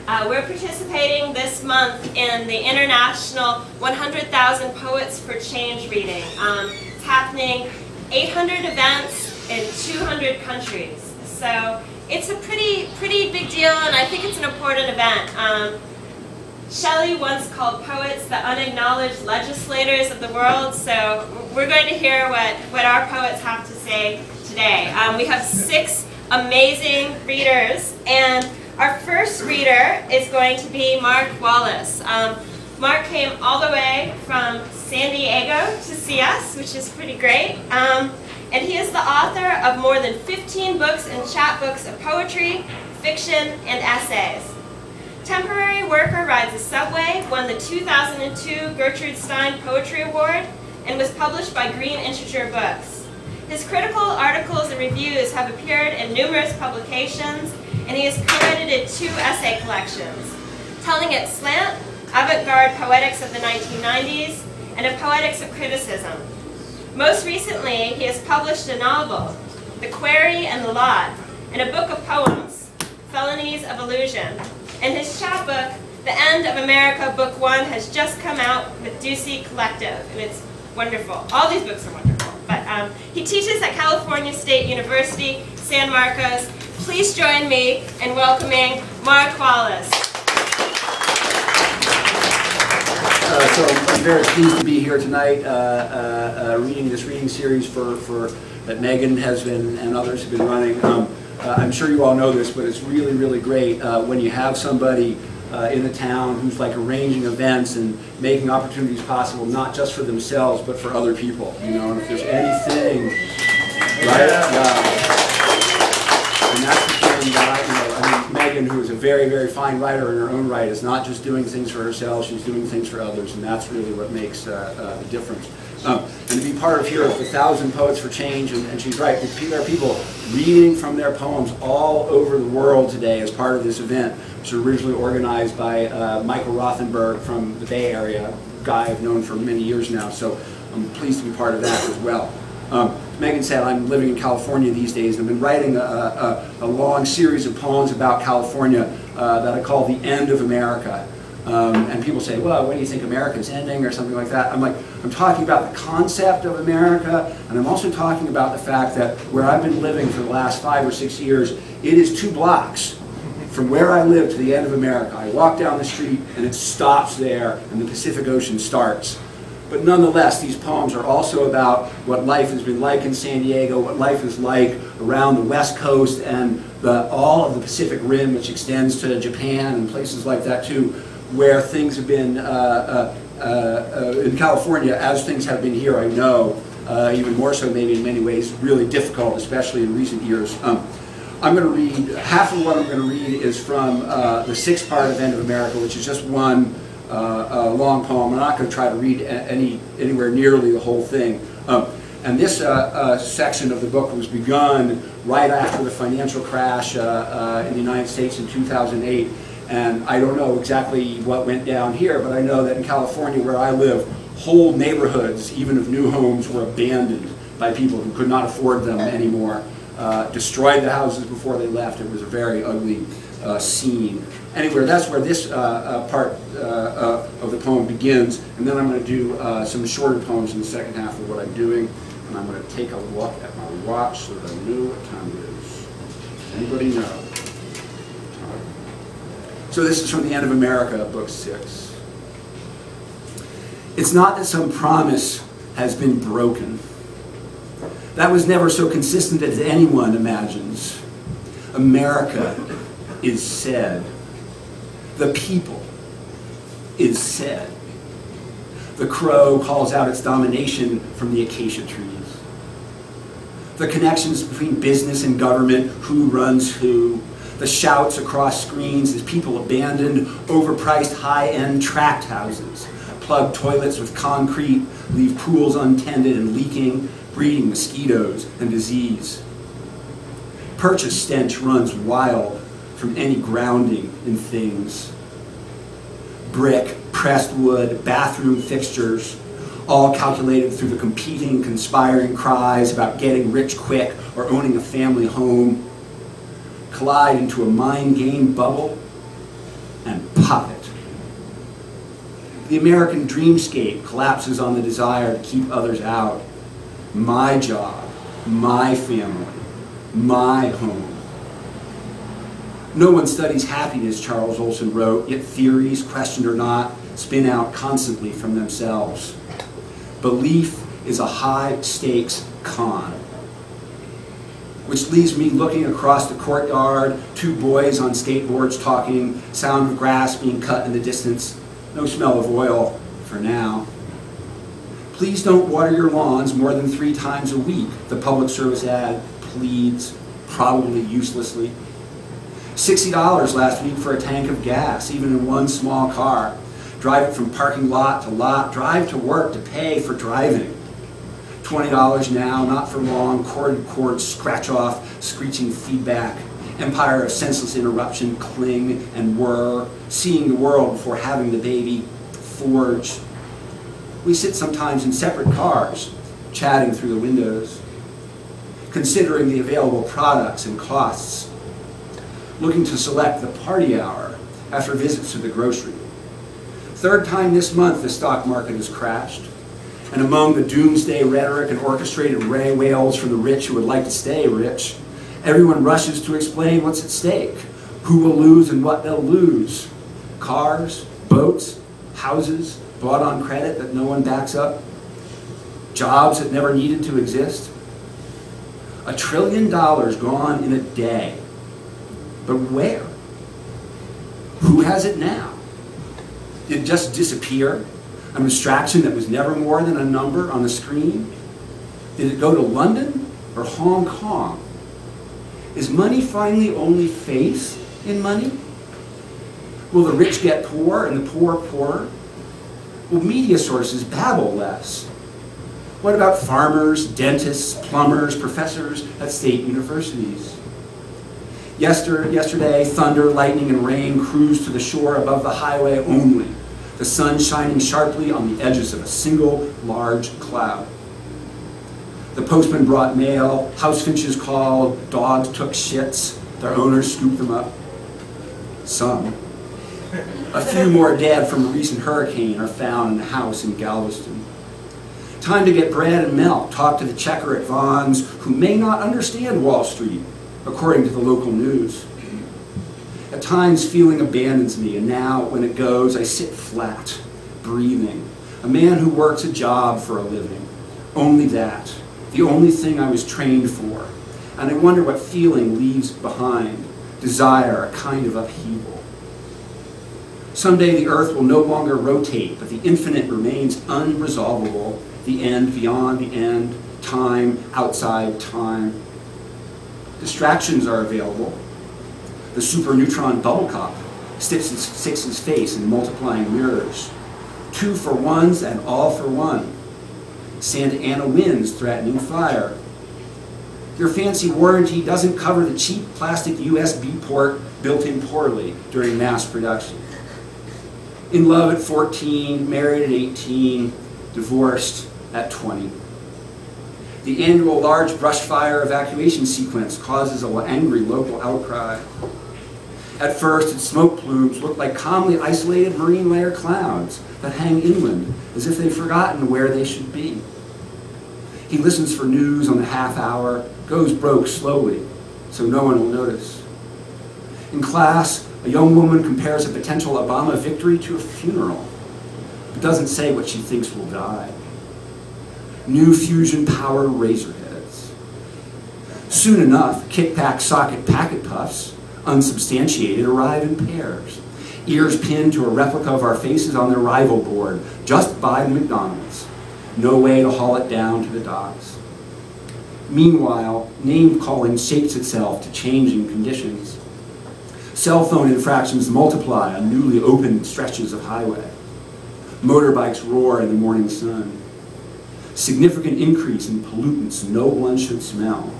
We're participating this month in the International 100,000 Poets for Change reading. It's happening 800 events in 200 countries. So it's a pretty big deal, and I think it's an important event. Shelley once called poets the unacknowledged legislators of the world, so we're going to hear what our poets have to say today. We have 6 amazing readers, and our first reader is going to be Mark Wallace. Mark came all the way from San Diego to see us, which is pretty great. And he is the author of more than 15 books and chapbooks of poetry, fiction, and essays. Temporary Worker Rides a Subway won the 2002 Gertrude Stein Poetry Award and was published by Green Integer Books. His critical articles and reviews have appeared in numerous publications, and he has co-edited 2 essay collections, telling It Slant, Avant Garde Poetics of the 1990s, and A Poetics of Criticism. Most recently, he has published a novel, The Quarry and The Lot, and a book of poems, Felonies of Illusion. And his chapbook, The End of America, Book 1, has just come out with Dusie Kollektiv, and it's wonderful. All these books are wonderful. But he teaches at California State University, San Marcos. Please join me in welcoming Mark Wallace. So I'm very pleased to be here tonight, reading this reading series that Megan has been and others have been running. I'm sure you all know this, but it's really great when you have somebody in the town who's like arranging events and making opportunities possible, not just for themselves, but for other people. You know, and if there's anything, right? And that's the thing that I mean, Megan, who is a very fine writer in her own right, is not just doing things for herself; she's doing things for others, and that's really what makes the difference. And to be part of here of the 1,000 Poets for Change, and she's right, there are people reading from their poems all over the world today as part of this event, which was originally organized by Michael Rothenberg from the Bay Area, a guy I've known for many years now, so I'm pleased to be part of that as well. Megan said I'm living in California these days, and I've been writing a long series of poems about California that I call The End of America. And people say, well, when do you think America's ending or something like that? I'm like, I'm talking about the concept of America, and I'm also talking about the fact that where I've been living for the last 5 or 6 years, it is 2 blocks from where I live to the end of America. I walk down the street and it stops there and the Pacific Ocean starts. But nonetheless, these poems are also about what life has been like in San Diego, what life is like around the West Coast and all of the Pacific Rim, which extends to Japan and places like that too, where things have been, in California, as things have been here, I know, even more so maybe in many ways, really difficult, especially in recent years. I'm going to read, half of what I'm going to read is from the 6th part of End of America, which is just one long poem. I'm not going to try to read anywhere nearly the whole thing. And this section of the book was begun right after the financial crash in the United States in 2008. And I don't know exactly what went down here, but I know that in California, where I live, whole neighborhoods, even of new homes, were abandoned by people who could not afford them anymore. Destroyed the houses before they left. It was a very ugly scene. Anyway, that's where this part of the poem begins, and then I'm going to do some shorter poems in the second half of what I'm doing, and I'm going to take a look at my watch so that I know what time it is. Anybody know? So this is from The End of America, Book 6. It's not that some promise has been broken. That was never so consistent as anyone imagines. America is said. The people is said. The crow calls out its domination from the acacia trees. The connections between business and government, who runs who, the shouts across screens as people abandon overpriced high-end tract houses, plug toilets with concrete, leave pools untended and leaking, breeding mosquitoes and disease. Purchase stench runs wild from any grounding in things. Brick, pressed wood, bathroom fixtures, all calculated through the competing, conspiring cries about getting rich quick or owning a family home, collide into a mind game bubble The American dreamscape collapses on the desire to keep others out. My job, my family, my home. No one studies happiness, Charles Olson wrote, yet theories, questioned or not, spin out constantly from themselves. Belief is a high-stakes con. Which leaves me looking across the courtyard, two boys on skateboards talking, sound of grass being cut in the distance, no smell of oil for now. Please don't water your lawns more than 3 times a week, the public service ad pleads, probably uselessly. $60 last week for a tank of gas, even in one small car. Drive it from parking lot to lot, drive to work to pay for driving. $20 now, not for long, cord scratch off, screeching feedback. Empire of senseless interruption, cling and whir, seeing the world before having the baby, forge. We sit sometimes in separate cars, chatting through the windows, considering the available products and costs, looking to select the party hour after visits to the grocery. 3rd time this month the stock market has crashed, and among the doomsday rhetoric and orchestrated wails from the rich who would like to stay rich, everyone rushes to explain what's at stake, who will lose and what they'll lose. Cars, boats, houses bought on credit that no one backs up, jobs that never needed to exist. $1 trillion gone in a day. But where? Who has it now? Did it just disappear? An abstraction that was never more than a number on the screen? Did it go to London or Hong Kong? Is money finally only faith in money? Will the rich get poor and the poor poorer? Will media sources babble less? What about farmers, dentists, plumbers, professors at state universities? Yesterday, thunder, lightning, and rain cruised to the shore above the highway only, the sun shining sharply on the edges of a single large cloud. The postman brought mail, house finches called, dogs took shits, their owners scooped them up. Some. A few more dead from a recent hurricane are found in a house in Galveston. Time to get bread and milk, talk to the checker at Vaughn's, who may not understand Wall Street, according to the local news. At times, feeling abandons me, and now, when it goes, I sit flat, breathing. A man who works a job for a living. Only that. The only thing I was trained for. And I wonder what feeling leaves behind. Desire, a kind of upheaval. Someday the earth will no longer rotate, but the infinite remains unresolvable. The end beyond the end. Time outside time. Distractions are available. The superneutron bubble cup sticks its face in multiplying mirrors. 2 for 1s and all for 1. Santa Ana winds threatening fire. Your fancy warranty doesn't cover the cheap plastic USB port built in poorly during mass production. In love at 14, married at 18, divorced at 20. The annual large brush fire evacuation sequence causes an angry local outcry. At first, its smoke plumes look like calmly isolated marine layer clouds that hang inland as if they've forgotten where they should be. He listens for news on the half hour, goes broke slowly, so no one will notice. In class, a young woman compares a potential Obama victory to a funeral, but doesn't say what she thinks will die. New fusion power razor heads. Soon enough, kickback socket packet puffs, unsubstantiated, arrive in pairs. Ears pinned to a replica of our faces on their rival board, just by the McDonald's. No way to haul it down to the docks. Meanwhile, name-calling shapes itself to changing conditions. Cell phone infractions multiply on newly opened stretches of highway. Motorbikes roar in the morning sun. Significant increase in pollutants no one should smell.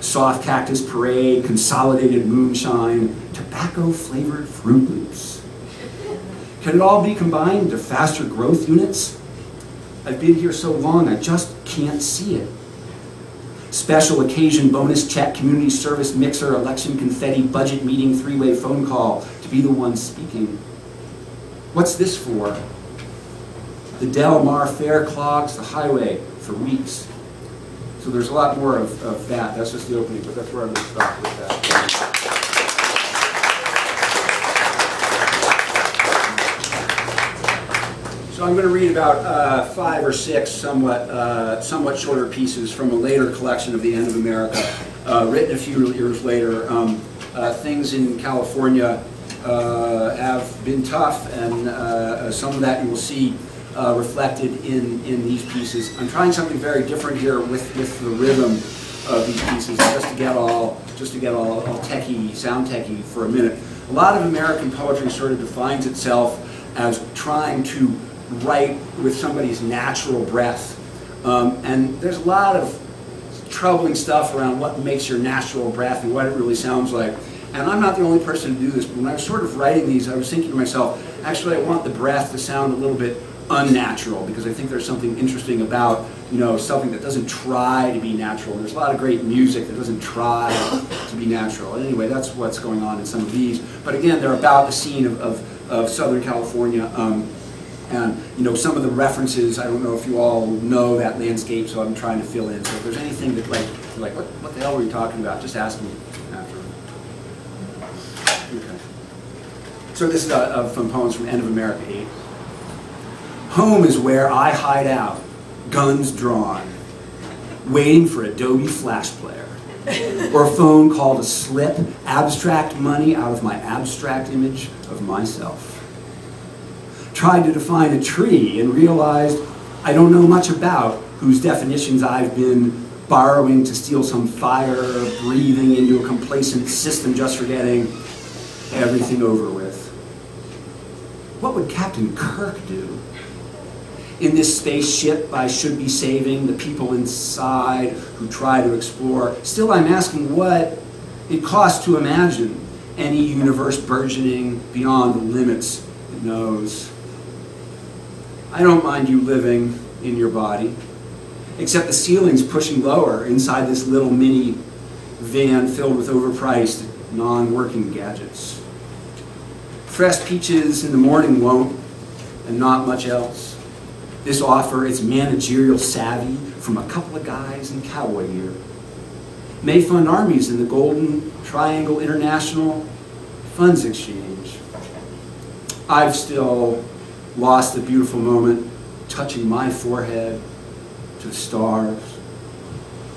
Soft cactus parade, consolidated moonshine, tobacco-flavored Fruit Loops. Can it all be combined into faster growth units? I've been here so long, I just can't see it. Special occasion bonus check, community service mixer, election confetti, budget meeting, 3-way phone call to be the one speaking. What's this for? The Del Mar Fair clogs the highway for weeks. So there's a lot more of that. That's just the opening, but that's where I'm going to stop with that. So I'm going to read about 5 or 6 somewhat shorter pieces from a later collection of the End of America, written a few years later. Things in California have been tough, and some of that you will see reflected in these pieces. I'm trying something very different here with the rhythm of these pieces, just to get all techie, sound techie for a minute. A lot of American poetry sort of defines itself as trying to write with somebody's natural breath, and there's a lot of troubling stuff around what makes your natural breath and what it really sounds like. And I'm not the only person to do this, but when I was sort of writing these, I was thinking to myself, actually I want the breath to sound a little bit unnatural, because I think there's something interesting about, something that doesn't try to be natural. There's a lot of great music that doesn't try to be natural. And anyway, that's what's going on in some of these. But again, they're about the scene of Southern California. And some of the references, I don't know if you all know that landscape, so I'm trying to fill in. So if there's anything that like what the hell were you talking about, just ask me after. Okay. So this is from poems from End of America 8. Home is where I hide out, guns drawn, waiting for Adobe Flash Player, or a phone call to slip abstract money out of my abstract image of myself. Tried to define a tree and realized I don't know much about whose definitions I've been borrowing to steal some fire, breathing into a complacent system just for getting everything over with. What would Captain Kirk do? In this spaceship I should be saving the people inside who try to explore. Still I'm asking what it costs to imagine any universe burgeoning beyond the limits it knows. I don't mind you living in your body, except the ceiling's pushing lower inside this little mini van filled with overpriced, non-working gadgets. Fresh peaches in the morning won't, and not much else. This offer is managerial savvy from a couple of guys in cowboy gear. May fund armies in the Golden Triangle International Funds Exchange. I've still lost the beautiful moment touching my forehead to the stars.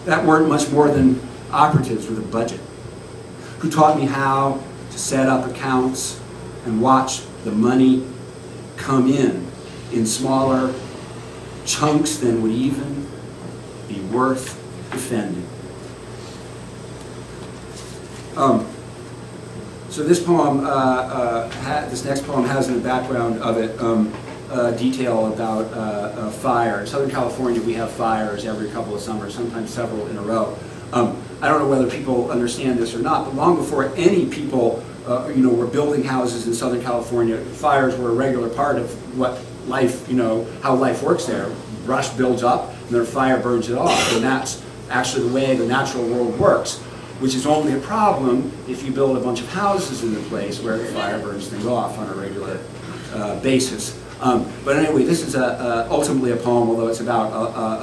That weren't much more than operatives with a budget, who taught me how to set up accounts and watch the money come in smaller chunks than would even be worth defending. So this poem, this next poem has in the background of it detail about fire. In Southern California, we have fires every couple of summers, sometimes several in a row. I don't know whether people understand this or not, but long before any people, were building houses in Southern California, fires were a regular part of what life, how life works there. Brush builds up, and then fire burns it off, and that's actually the way the natural world works, which is only a problem if you build a bunch of houses in the place where the fire burns things off on a regular basis. But anyway, this is ultimately a poem, although it's about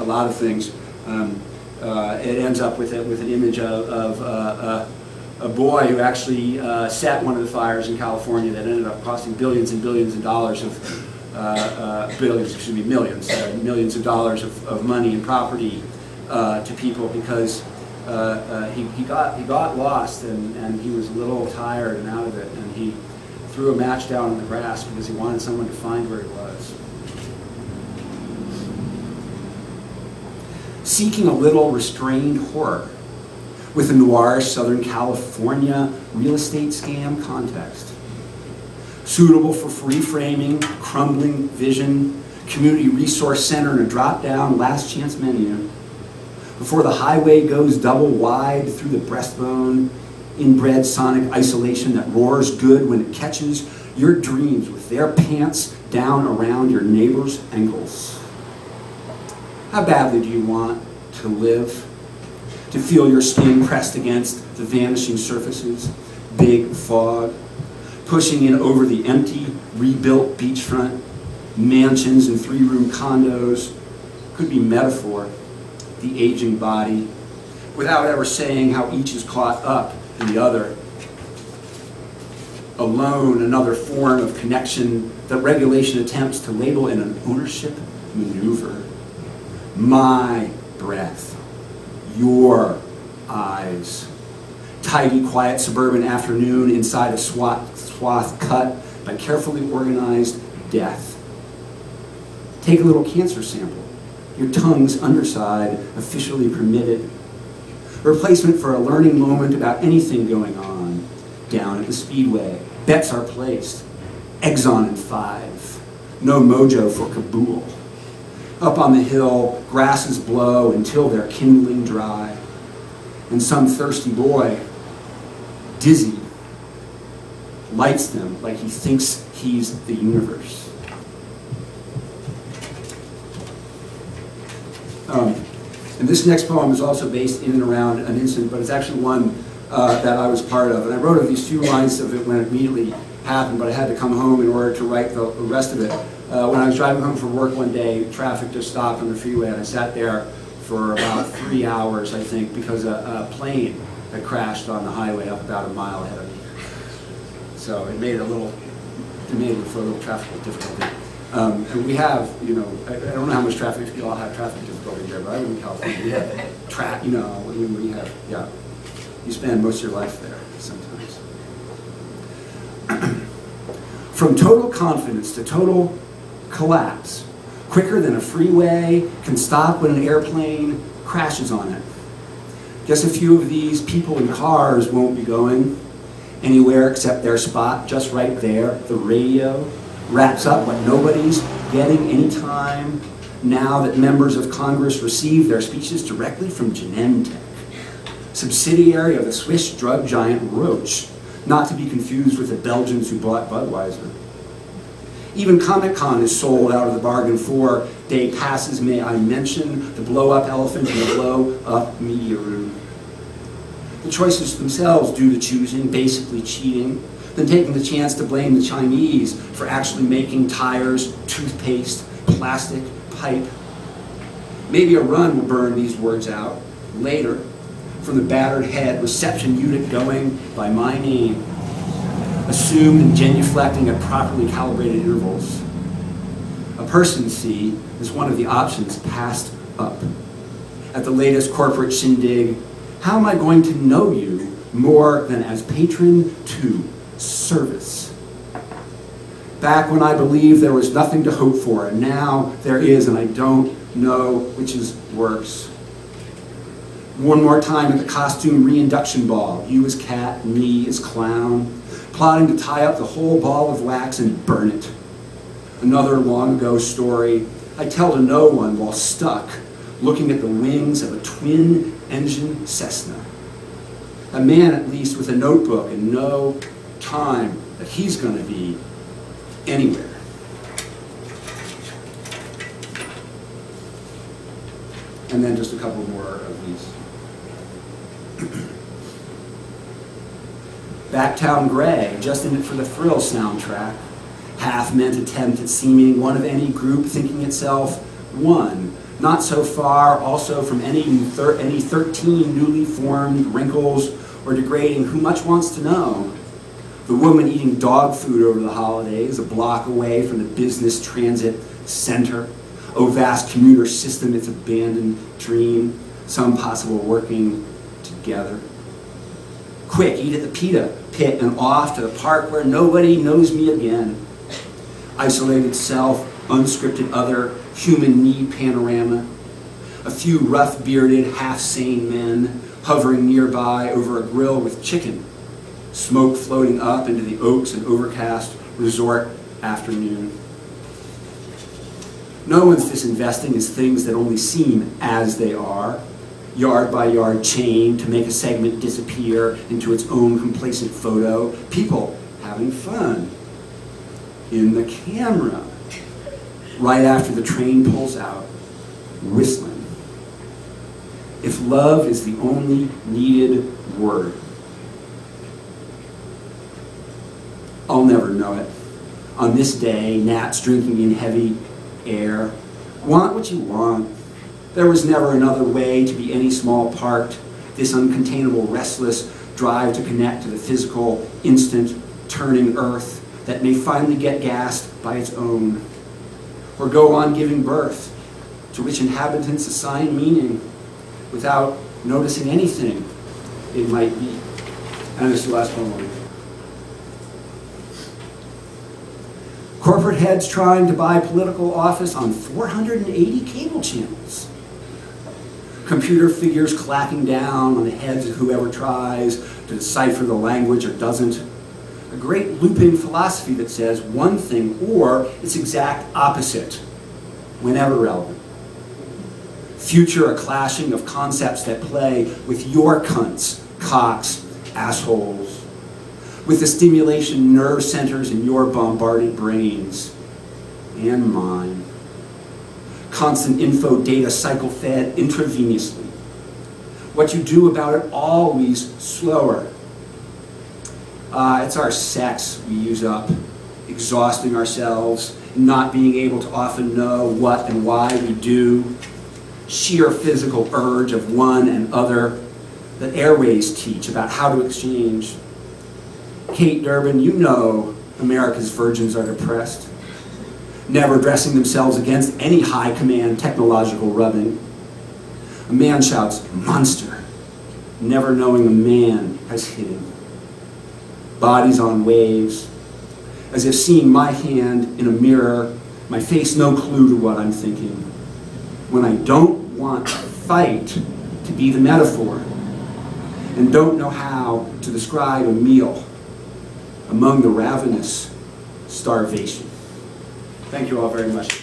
a lot of things. It ends up with an image of a boy who actually set one of the fires in California that ended up costing billions and billions of dollars of millions of dollars of money and property to people, because he got lost and he was a little tired and out of it, and he threw a match down in the grass because he wanted someone to find where he was. Seeking a little restrained horror with a noirish Southern California real estate scam context. Suitable for free framing, crumbling vision, community resource center, and a drop-down last chance menu. Before the highway goes double wide through the breastbone, inbred sonic isolation that roars good when it catches your dreams with their pants down around your neighbor's ankles. How badly do you want to live? To feel your skin pressed against the vanishing surfaces, big fog, pushing in over the empty, rebuilt beachfront, mansions and three-room condos, could be metaphor, the aging body, without ever saying how each is caught up in the other. Alone, another form of connection that regulation attempts to label in an ownership maneuver. My breath, your eyes. Tidy, quiet suburban afternoon inside a swath cut by carefully organized death. Take a little cancer sample. Your tongue's underside officially permitted. A replacement for a learning moment about anything going on. Down at the Speedway, bets are placed. Exxon in 5. No mojo for Kabul. Up on the hill, grasses blow until they're kindling dry. And some thirsty boy, dizzy, lights them like he thinks he's the universe. And this next poem is also based in and around an incident, but it's actually one that I was part of. And I wrote these few lines of it when it immediately happened, but I had to come home in order to write the rest of it. When I was driving home from work one day, traffic just stopped on the freeway, and I sat there for about 3 hours, I think, because a plane had crashed on the highway up about a mile ahead of me. So it made it for a little traffic difficulty. And we have, you know, I don't know how much traffic, you all have traffic difficulty here, but I live in California. We have you know, we have, yeah. You spend most of your life there sometimes. From total confidence to total collapse, quicker than a freeway can stop when an airplane crashes on it. Guess a few of these people in cars won't be going anywhere except their spot just right there. The radio wraps up what nobody's getting any time now that members of Congress receive their speeches directly from Genentech, subsidiary of the Swiss drug giant Roche, not to be confused with the Belgians who bought Budweiser. Even Comic-Con is sold out of the bargain for day passes. May I mention the blow-up elephant in the blow-up media room. The choices themselves do the choosing, basically cheating, then taking the chance to blame the Chinese for actually making tires, toothpaste, plastic, pipe. Maybe a run will burn these words out later. From the battered head, reception unit going by my name, assumed and genuflecting at properly calibrated intervals. A person, see, is one of the options passed up. At the latest corporate shindig, how am I going to know you more than as patron to service? Back when I believed there was nothing to hope for, and now there is, and I don't know which is worse. One more time at the costume reinduction ball, you as cat, me as clown, plotting to tie up the whole ball of wax and burn it. Another long ago story I tell to no one while stuck, looking at the wings of a twin-engine Cessna. A man, at least, with a notebook and no time that he's going to be anywhere. And then just a couple more of these. Backtown Gray, just in it for the thrill soundtrack. Half-meant attempt at seeming one of any group, thinking itself one. Not so far, also from any 13 newly formed wrinkles or degrading who much wants to know. The woman eating dog food over the holidays, a block away from the business transit center. Oh, vast commuter system, its abandoned dream, some possible working together. Quick, eat at the pita pit and off to the park where nobody knows me again. Isolated self, unscripted other, human need panorama. A few rough-bearded, half-sane men hovering nearby over a grill with chicken. Smoke floating up into the oaks and overcast resort afternoon. No one's disinvesting as things that only seem as they are. Yard by yard chain to make a segment disappear into its own complacent photo. People having fun in the camera. Right after the train pulls out, whistling. If love is the only needed word, I'll never know it. On this day, gnats drinking in heavy air. Want what you want. There was never another way to be any small part. This uncontainable, restless drive to connect to the physical, instant, turning earth that may finally get gassed by its own. Or go on giving birth, to which inhabitants assign meaning without noticing anything it might be. And this is the last poem. Corporate heads trying to buy political office on 480 cable channels. Computer figures clacking down on the heads of whoever tries to decipher the language or doesn't. A great looping philosophy that says one thing or its exact opposite, whenever relevant. Future a clashing of concepts that play with your cunts, cocks, assholes, with the stimulation nerve centers in your bombarded brains and mine. Constant info data cycle fed intravenously. What you do about it always slower. It's our sex we use up, exhausting ourselves, not being able to often know what and why we do. Sheer physical urge of one and other that airways teach about how to exchange. Kate Durbin, you know America's virgins are depressed, never dressing themselves against any high command technological rubbing. A man shouts, "Monster," never knowing a man has hit him. Bodies on waves, as if seeing my hand in a mirror, my face no clue to what I'm thinking. When I don't want fight to be the metaphor, and don't know how to describe a meal among the ravenous starvation. Thank you all very much.